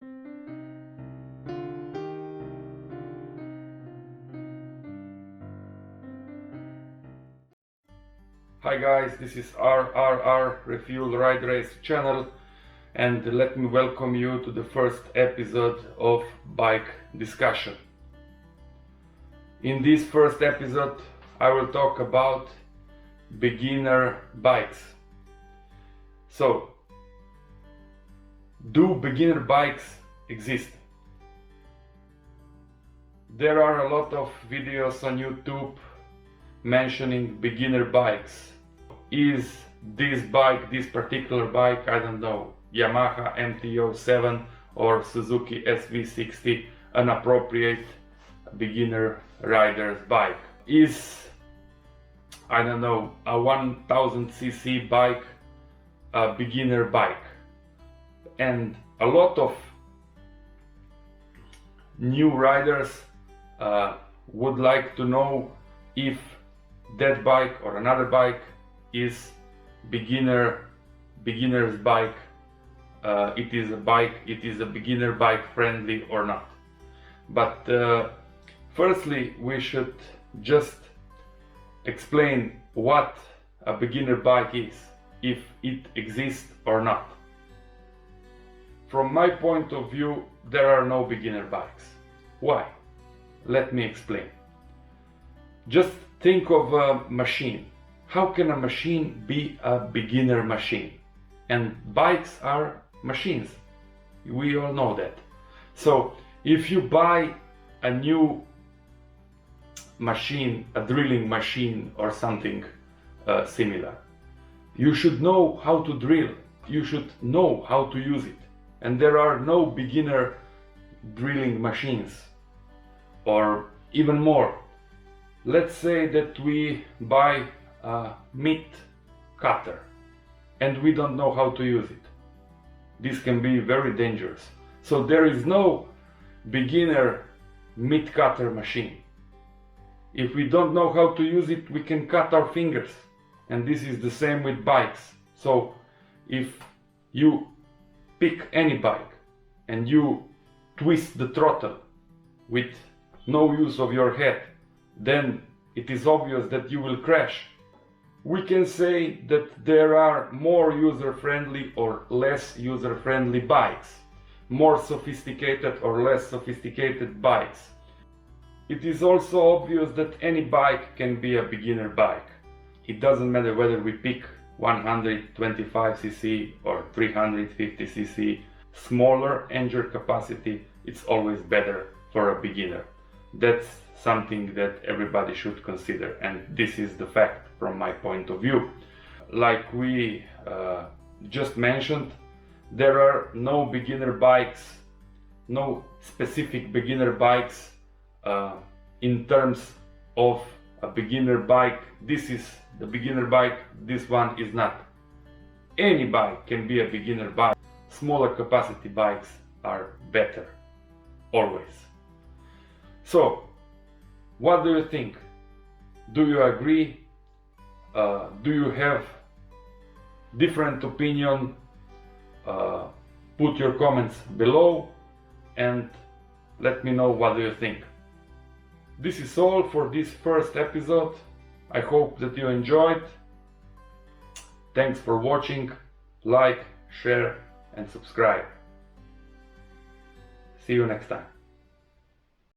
Hi guys, this is RRR Refuel Ride Race channel, and let me welcome you to the first episode of bike discussion. In this first episode I will talk about beginner bikes. So, do beginner bikes exist? There are a lot of videos on YouTube mentioning beginner bikes. Is this bike, this particular bike, I don't know, Yamaha MT-07 or Suzuki SV60, an appropriate beginner rider's bike? Is, I don't know, a 1000cc bike a beginner bike? And a lot of new riders would like to know if that bike or another bike is beginner's bike, it is a beginner bike friendly or not. But firstly we should just explain what a beginner bike is, if it exists or not. From my point of view, there are no beginner bikes. Why? Let me explain. Just think of a machine. How can a machine be a beginner machine? And bikes are machines. We all know that. So if you buy a new machine, a drilling machine or something similar, you should know how to drill. You should know how to use it. And there are no beginner drilling machines. Or even more, let's say that we buy a meat cutter and we don't know how to use it. This can be very dangerous. So there is no beginner meat cutter machine. If we don't know how to use it, we can cut our fingers. And this is the same with bikes. So if you pick any bike and you twist the throttle with no use of your head, then it is obvious that you will crash. We can say that there are more user-friendly or less user-friendly bikes, more sophisticated or less sophisticated bikes. It is also obvious that any bike can be a beginner bike. It doesn't matter whether we pick 125cc or 350cc. Smaller engine capacity, it's always better for a beginner. That's something that everybody should consider, and this is the fact from my point of view. Like we just mentioned, there are no beginner bikes, no specific beginner bikes in terms of a beginner bike. This is the beginner bike, this one is not. Any bike can be a beginner bike. Smaller capacity bikes are better, always. So, what do you think? Do you agree? Do you have different opinion? Put your comments below and let me know what do you think. This is all for this first episode. I hope that you enjoyed. Thanks for watching. Like, share and subscribe. See you next time.